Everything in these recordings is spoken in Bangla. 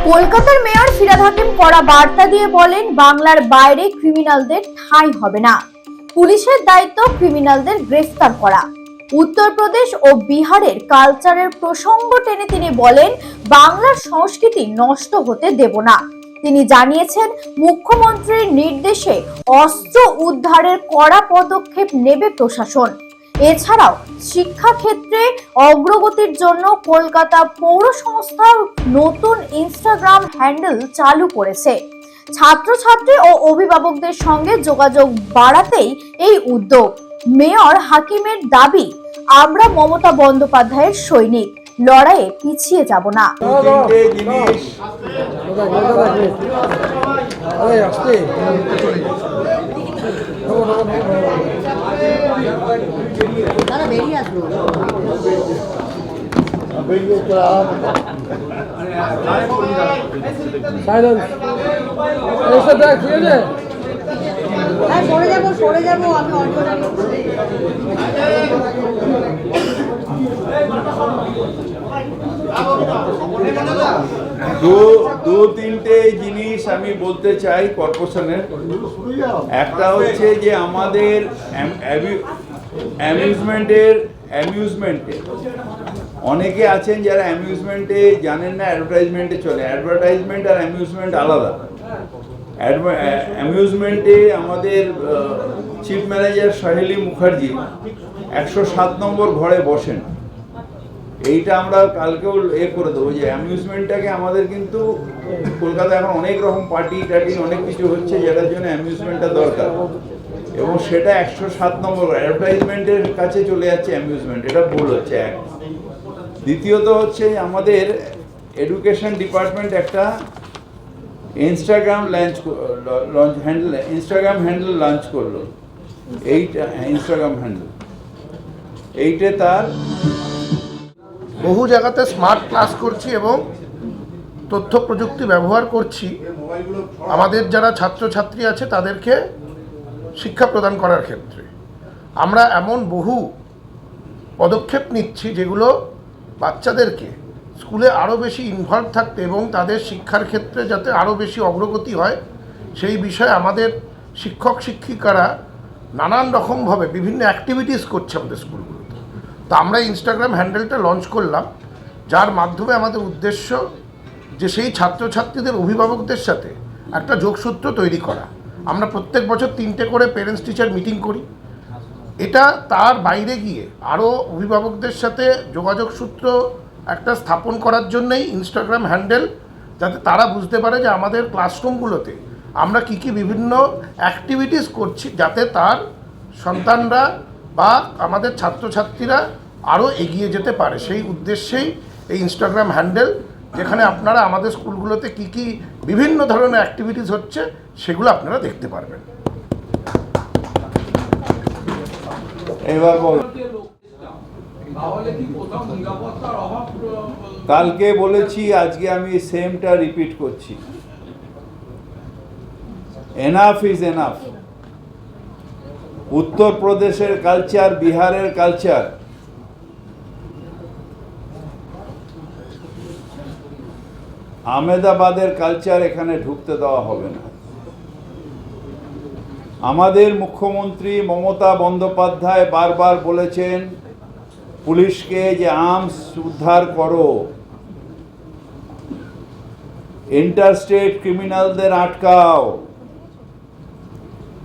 কলকাতার মেয়র ফিরহাদ হাকিম কড়া বার্তা দিয়ে বলেন, বাংলার বাইরে ক্রিমিনালদের ঠাঁই হবে না। পুলিশের দায়িত্ব ক্রিমিনালদের গ্রেফতার করা। উত্তরপ্রদেশ ও বিহারের কালচারের প্রসঙ্গ টেনে তিনি বলেন, বাংলার সংস্কৃতি নষ্ট হতে দেব না। তিনি জানিয়েছেন, মুখ্যমন্ত্রীর নির্দেশে অস্ত্র উদ্ধারের কড়া পদক্ষেপ নেবে প্রশাসন। এছাড়াও শিক্ষাক্ষেত্রে অগ্রগতির জন্য কলকাতা পৌর সংস্থা নতুন ইনস্টাগ্রাম হ্যান্ডেল চালু করেছে। ছাত্রছাত্রী ও অভিভাবকদের সঙ্গে যোগাযোগ বাড়াতেই এই উদ্যোগ। মেয়র হাকিমের দাবি, আমরা মমতা বন্দ্যোপাধ্যায়ের সৈনিক, লড়াইয়ে পিছিয়ে যাব না। তারা বেরিয়ে আসলো। সরে যাবো আমি দু তিনটে জিনিস আমি বলতে চাই কর্পোরেশনের। একটা হচ্ছে যে আমাদের অ্যামিউজমেন্টে অনেকে আছেন যারা অ্যামিউজমেন্টে জানেন না, অ্যাডভার্টাইজমেন্টে চলে। অ্যাডভার্টাইজমেন্ট আর অ্যামিউজমেন্ট আলাদা। অ্যামিউজমেন্টে আমাদের চিফ ম্যানেজার সাহেলি মুখার্জি 107 নম্বর ঘরে বসেন। এইটা আমরা কালকেও করে দেবো যে অ্যামিউজমেন্টটাকে আমাদের কিন্তু কলকাতায় এখন অনেক রকম পার্টি টার্টি অনেক কিছু হচ্ছে, যেটার জন্য অ্যামিউজমেন্টটা দরকার, এবং সেটা 107 নম্বর অ্যাডভার্টাইজমেন্টের কাছে চলে যাচ্ছে অ্যামিউজমেন্ট। এটা ভুল হচ্ছে এক। দ্বিতীয়ত হচ্ছে আমাদের এডুকেশন ডিপার্টমেন্ট একটা ইনস্টাগ্রাম হ্যান্ডেল লঞ্চ করলো। এইটা ইনস্টাগ্রাম হ্যান্ডেল, এইটা তার বহু জায়গাতে স্মার্ট ক্লাস করছি এবং তথ্য প্রযুক্তি ব্যবহার করছি আমাদের যারা ছাত্রছাত্রী আছে তাদেরকে শিক্ষা প্রদান করার ক্ষেত্রে। আমরা এমন বহু পদক্ষেপ নিচ্ছি যেগুলো বাচ্চাদেরকে স্কুলে আরও বেশি ইনভলভ থাকতে এবং তাদের শিক্ষার ক্ষেত্রে যাতে আরও বেশি অগ্রগতি হয় সেই বিষয়ে আমাদের শিক্ষক শিক্ষিকারা নানান রকমভাবে বিভিন্ন অ্যাক্টিভিটিস করছে আমাদের স্কুলগুলোতে। তো আমরা ইনস্টাগ্রাম হ্যান্ডেলটা লঞ্চ করলাম, যার মাধ্যমে আমাদের উদ্দেশ্য যে সেই ছাত্রছাত্রীদের অভিভাবকদের সাথে একটা যোগসূত্র তৈরি করা। আমরা প্রত্যেক বছর 3টে করে পেরেন্টস টিচার মিটিং করি। এটা তার বাইরে গিয়ে আরও অভিভাবকদের সাথে যোগাযোগ সূত্র একটা স্থাপন করার জন্যই ইনস্টাগ্রাম হ্যান্ডেল, যাতে তারা বুঝতে পারে যে আমাদের ক্লাসরুমগুলোতে আমরা কী কী বিভিন্ন অ্যাক্টিভিটিস করছি, যাতে তার সন্তানরা বা আমাদের ছাত্রছাত্রীরা আরও এগিয়ে যেতে পারে। সেই উদ্দেশ্যেই এই ইনস্টাগ্রাম হ্যান্ডেল, যেখানে আপনারা আমাদের স্কুলগুলোতে কী কী বিভিন্ন ধরনের অ্যাক্টিভিটিস হচ্ছে সেগুলো আপনারা দেখতে পারবেন। এবার বল, কালকে বলেছি, আজকে আমি সেমটা রিপিট করছি। Enough is enough. উত্তরপ্রদেশের কালচার, বিহারের কালচার, আহমেদাবাদের কালচার এখানে ঢুকতে দেওয়া হবে না। আমাদের মুখ্যমন্ত্রী মমতা বন্দ্যোপাধ্যায় বারবার বলেছেন পুলিশকে যে আর্মস উদ্ধার করো, ইন্টারস্টেট ক্রিমিনালদের আটকাও।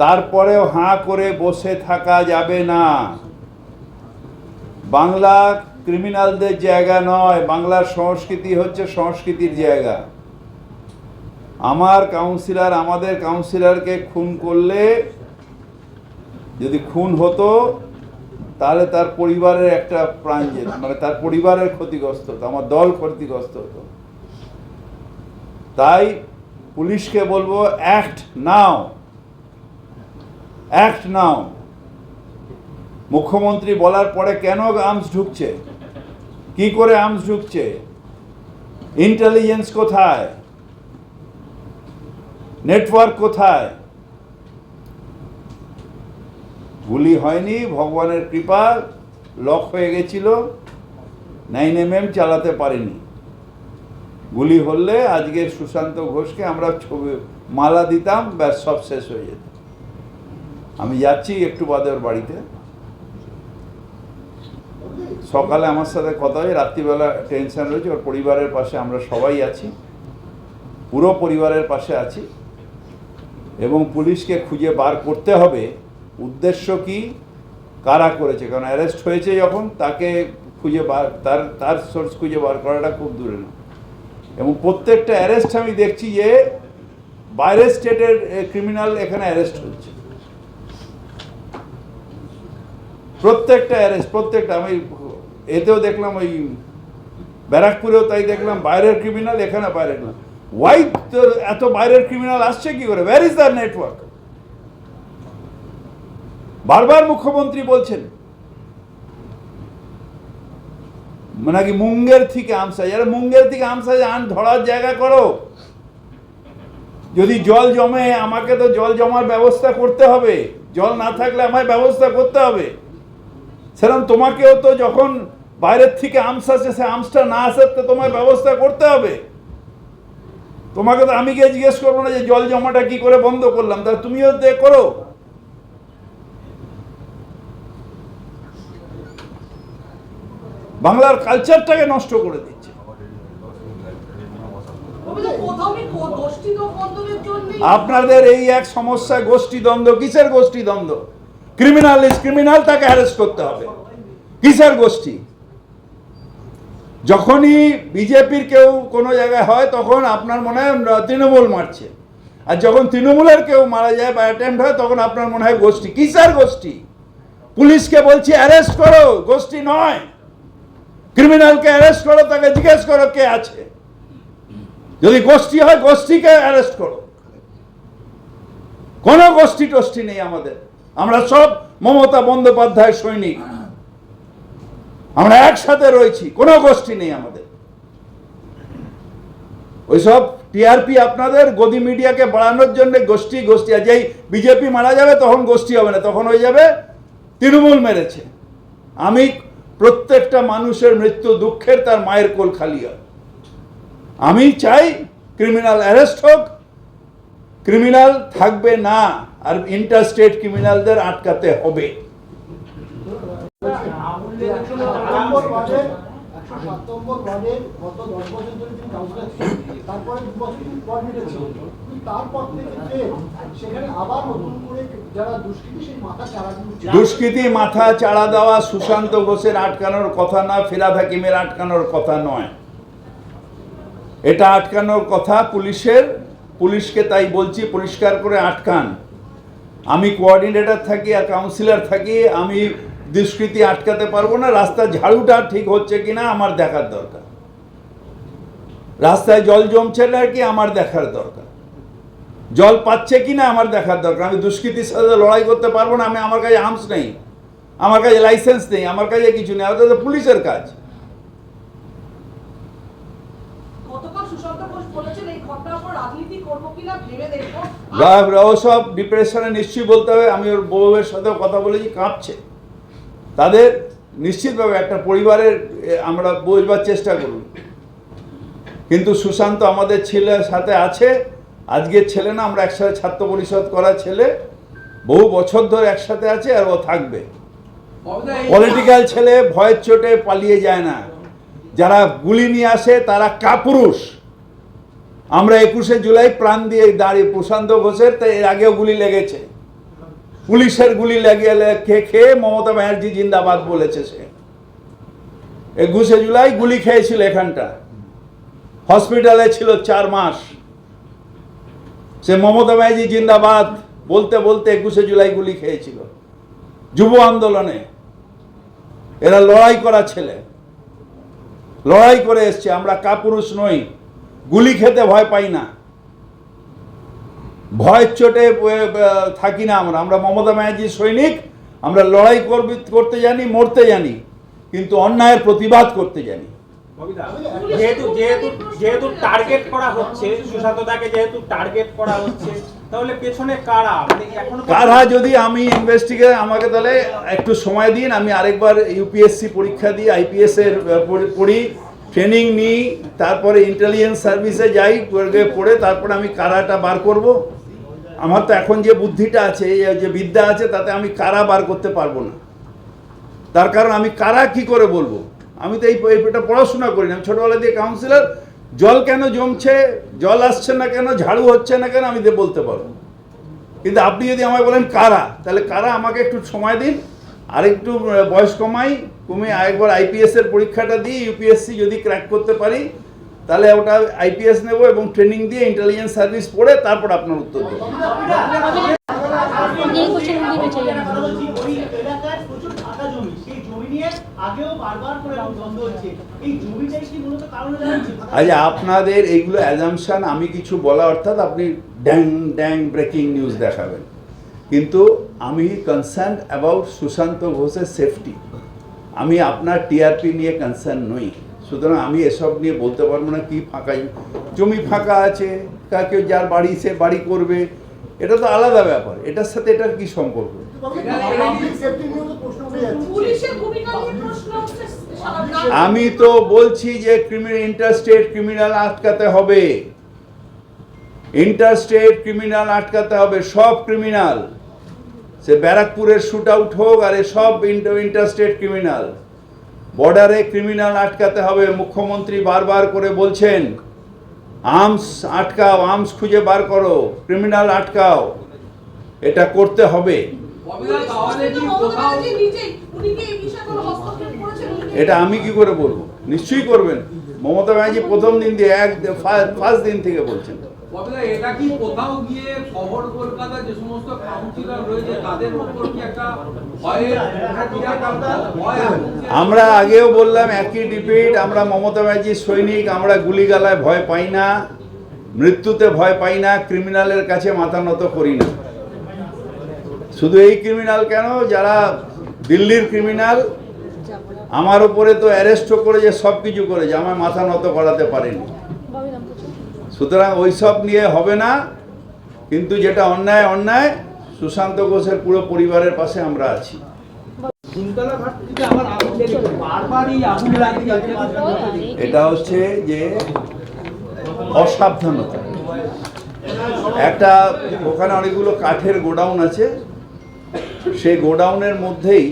তারপরেও হাঁ করে বসে থাকা যাবে না। বাংলা ক্রিমিনালদের জায়গা নয়, বাংলার সংস্কৃতি হচ্ছে সংস্কৃতির জায়গা। আমাদের কাউন্সিলরকে খুন করলে, যদি খুন হতো তাহলে তার পরিবারের একটা প্রাণ যেত, মানে তার পরিবারের ক্ষতিগ্রস্ত হতো, আমার দল ক্ষতিগ্রস্ত হতো। তাই পুলিশকে বলবো, অ্যাক্ট নাও, অ্যাক্ট নাও। মুখ্যমন্ত্রী বলার পরে কেন আর্মস ঢুকছে, কি করে আর্মস ঢুকছে, ইন্টেলিজেন্স কোথায়, নেটওয়ার্ক কোথায়? গুলি হয়নি, ভগবানের কৃপা, লক হয়ে গেছিল, 9mm চালাতে পারেনি। গুলি হলে আজকে সুশান্ত ঘোষকে আমরা ছবি মালা দিতাম, ব্যাস সব শেষ হয়ে যেত। আমি যাচ্ছি একটু বাদে ওর বাড়িতে, সকালে আমার সাথে কথা হয়, রাত্রিবেলা টেনশন রয়েছে। ওর পরিবারের পাশে আমরা সবাই আছি, পুরো পরিবারের পাশে আছি, এবং পুলিশকে খুঁজে বার করতে হবে উদ্দেশ্য কি, কারা করেছে। কারণ অ্যারেস্ট হয়েছে যখন, তাকে খুঁজে বার, তার সোর্স খুঁজে বার করাটা খুব দূরে না। এবং প্রত্যেকটা অ্যারেস্ট আমি দেখছি যে বাইরের স্টেটের ক্রিমিনাল এখানে অ্যারেস্ট হচ্ছে, প্রত্যেকটা অ্যারেস্ট, প্রত্যেকটা। আমি এতেও দেখলাম, ওই ব্যারাকপুরেও তাই দেখলাম, বাইরের ক্রিমিনাল, এখানে বাইরের না। ওয়াই এত বাইরের ক্রিমিনাল আসছে কি করে? Where is the network? বারবার মুখ্যমন্ত্রী বলছেন নাকি মুঙ্গের থেকে আমসা, যারা মুঙ্গের থেকে আমসা আন ধরার জায়গা করো। যদি জল জমে, আমাকে তো জল জমার ব্যবস্থা করতে হবে, জল না থাকলে আমায় ব্যবস্থা করতে হবে। সেরকম তোমাকেও তো যখন বাইরের থেকে আমস আসে, সে আমসটা না আসে তো তোমায় ব্যবস্থা করতে হবে। তোমাকে তো আমি গিয়ে জিজ্ঞেস করবো না যে জল জমাটা কি করে বন্ধ করলাম, তা তুমিও করো। বাংলার কালচারটাকে নষ্ট করে দিচ্ছে। আপনাদের এই এক সমস্যা, গোষ্ঠী দ্বন্দ্ব। কিসের গোষ্ঠী দ্বন্দ্ব? ক্রিমিনাল ইজ ক্রিমিনাল, তাকে অ্যারেস্ট করতে হবে। কিসের গোষ্ঠী? যখনই বিজেপির কেউ কোনো জায়গায় হয়, তখন আপনার মনে হয় তৃণমূল মারছে, আর যখন তৃণমূলের কেউ মারা যায় বা অ্যাটেম্প হয়, তখন আপনার মনে হয় গোষ্ঠী। কিসের গোষ্ঠী? পুলিশকে বলছি অ্যারেস্ট করো, গোষ্ঠী নয়। ক্রিমিনালকে অ্যারেস্ট করো, তাকে জিজ্ঞেস করো কে আছে। যদি গোষ্ঠী হয়, গোষ্ঠীকে অ্যারেস্ট করো। কোনো গোষ্ঠী টোষ্ঠী নেই আমাদের। আমরা সব মমতা বন্দ্যোপাধ্যায় সৈনিক, আমরা একসাথে রয়েছি, কোনো গোষ্ঠী নেই আমাদের। ওইসব টিআরপি আপনাদের গদি মিডিয়াকে বাড়ানোর জন্য গোষ্ঠী গোষ্ঠী। আর যেই বিজেপি মারা যাবে তখন গোষ্ঠী হবে না, তখন হয়ে যাবে তৃণমূল মেরেছে। আমি প্রত্যেকটা মানুষের মৃত্যু দুঃখের, তার মায়ের কোল খালি হয়। আমি চাই ক্রিমিনাল অ্যারেস্ট হোক, ক্রিমিনাল থাকবে না, আর ইন্টারস্টেট ক্রিমিনালদের আটকাতে হবে। দুষ্কৃতি মাথা চাড়া দেওয়া সুশান্ত ঘোষের আটকানোর কথা না, ফিরহাদ হাকিমের আটকানোর কথা নয়। এটা আটকানোর কথা পুলিশের। পুলিশকে তাই বলছি, পরিষ্কার করে আটকান। আমি কোঅর্ডিনেটর থাকি আর কাউন্সিলর থাকি, আমি দুষ্কৃতি আটকাতে পারবো না। রাস্তার ঝাড়ুটা ঠিক হচ্ছে কিনা আমার দেখার দরকার, রাস্তায় জল জমছে না কি আমার দেখার দরকার, জল পাচ্ছে কিনা আমার দেখার দরকার। আমি দুষ্কৃতির সাথে লড়াই করতে পারবো না। আমার কাছে আর্মস নেই, আমার কাছে লাইসেন্স নেই, আমার কাছে কিছু নেই। ওটা তো পুলিশের কাজ। ওসব ডিপ্রেশনে নিশ্চয়ই বলতে হবে। আমি ওর বউয়ের সাথেও কথা বলেছি, কাঁপছে। তাদের নিশ্চিতভাবে একটা পরিবারের আমরা বোঝবার চেষ্টা করুন। কিন্তু সুশান্ত আমাদের ছেলের সাথে আছে, আজকের ছেলে না, আমরা একসাথে ছাত্র পরিষদ করা ছেলে, বহু বছর ধরে একসাথে আছে, আর ও থাকবে। পলিটিক্যাল ছেলে ভয়ের চোটে পালিয়ে যায় না। যারা গুলি নিয়ে আসে তারা কাপুরুষ। আমরা 21শে জুলাই প্রাণ দিয়ে দাঁড়িয়ে, প্রশান্ত ঘোষের তো এর আগেও গুলি লেগেছে, পুলিশের গুলি লাগিয়ে খেয়ে মমতা ব্যানার্জি জিন্দাবাদ বলেছে। সে 21শে জুলাই গুলি খেয়েছিল, এখানটা হসপিটালে ছিল 4 মাস। সে মমতা ব্যানার্জি জিন্দাবাদ বলতে বলতে 21শে জুলাই গুলি খেয়েছিল। যুব আন্দোলনে এরা লড়াই করা ছেলে, লড়াই করে এসছে। আমরা কাপুরুষ নই, গুলি খেতে ভয় পাই না, ভয়ের চোটে থাকি না। আমরা মমতা ব্যানার্জি সৈনিক। আমরা লড়াই করতে জানি, মরতে জানি, কিন্তু অন্যায়ের প্রতিবাদ করতে জানি। যেহেতু টার্গেট করা হচ্ছে, সুশান্তদাকে যেহেতু টার্গেট করা হচ্ছে, তাহলে পেছনে কারা? মানে এখনো কারা যদি আমি ইনভেস্টিগেট, আমাকে তাহলে একটু সময় দিন, আমি আরেকবার ইউপিএসসি পরীক্ষা দিই, আইপিএস এর পড়ি, ট্রেনিং নিই, তারপরে ইন্টেলিজেন্স সার্ভিসে যাই, পড়ে তারপরে আমি কারাটা বার করব? আমার তো এখন যে বুদ্ধিটা আছে, যে বিদ্যা আছে, তাতে আমি কারা বার করতে পারবো না। তার কারণ আমি কারা কি করে বলবো? আমি তো এটা পড়াশোনা করি না, আমি ছোটবেলা দিয়ে কাউন্সিলর। জল কেন জমছে, জল আসছে না কেন, ঝাড়ু হচ্ছে না কেন, আমি তো বলতে পারবো। কিন্তু আপনি যদি আমায় বলেন কারা, তাহলে কারা আমাকে একটু সময় দিন, আরেকটু বয়স কমিয়ে আরেকবার আইপিএস এর পরীক্ষাটা দিয়ে ইউপিএসসি যদি ক্র্যাক করতে পারি, তাহলে ওটা আইপিএস নেব এবং ট্রেনিং দিয়ে ইন্টেলিজেন্স সার্ভিস পড়ে তারপর আপনার উত্তর দেবো। আচ্ছা, আপনাদের এইগুলো অ্যাজাম্পশন, আমি কিছু বলা অর্থাৎ আপনি ড্যাং ড্যাং ব্রেকিং নিউজ দেখাবেন, কিন্তু আমি কনসার্ন অ্যাবাউট সুশান্ত ঘোষের সেফটি। আমি আপনার টিআরপি নিয়ে কনসার্ন নই, সুতরাং আমি এসব নিয়ে বলতে পারবো না। কি ফাঁকা জমি ফাঁকা আছে, কেউ যার বাড়ি সে বাড়ি করবে, এটা তো আলাদা ব্যাপার। এটার সাথে এটার কি সম্পর্ক? আমি তো বলছি যে ইন্টারস্টেট ক্রিমিনাল আটকাতে হবে, ইন্টারস্টেট ক্রিমিনাল আটকাতে হবে, সব ক্রিমিনাল, সে ব্যারাকপুরের শুট আউট হোক, আর সব ইন্টারস্টেট ক্রিমিনাল। বর্ডারে ক্রিমিনাল আটকাতে হবে। মুখ্যমন্ত্রী বারবার করে বলছেন আর্মস আটকাও, আর্মস খুঁজে বার করো, ক্রিমিনাল আটকাও, এটা করতে হবে। এটা আমি কি করে বলবো? নিশ্চয়ই করবেন। মমতা ব্যানার্জি প্রথম দিন দিয়ে ফার্স্ট দিন থেকে বলছেন। এটা কি কোথাও গিয়ে শহর কলকাতা যে সমস্ত কাউন্সিলর রয়েছে তাদের উপর কি একটা আমরা আগেও বললাম একই ডিবেট, আমরা মমতা ব্যানার্জির সৈনিক, আমরা গুলিগালায় ভয় পাই না, মৃত্যুতে ভয় পাই না, ক্রিমিনালের কাছে মাথা নত করি না। শুধু এই ক্রিমিনাল কেন, যারা দিল্লির ক্রিমিনাল আমার উপরে তো অ্যারেস্টও করেছে, সব কিছু করেছে, আমার মাথা নত করাতে পারেনি। সুতরাং ওইসব নিয়ে হবে না, কিন্তু যেটা অন্যায় অন্যায়। সুশান্ত ঘোষের পুরো পরিবারের পাশে আমরা আছি। এটা হচ্ছে যে অসাবধানতা। একটা ওখানে অনেকগুলো কাঠের গোডাউন আছে, সেই গোডাউনের মধ্যেই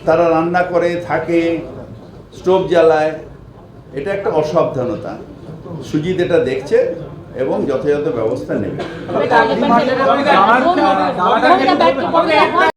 তারা রান্না করে থাকে, স্টোভ জ্বালায়। এটা একটা অসাবধানতা। সুজিত এটা দেখছে এবং যথাযথ ব্যবস্থা নেবে।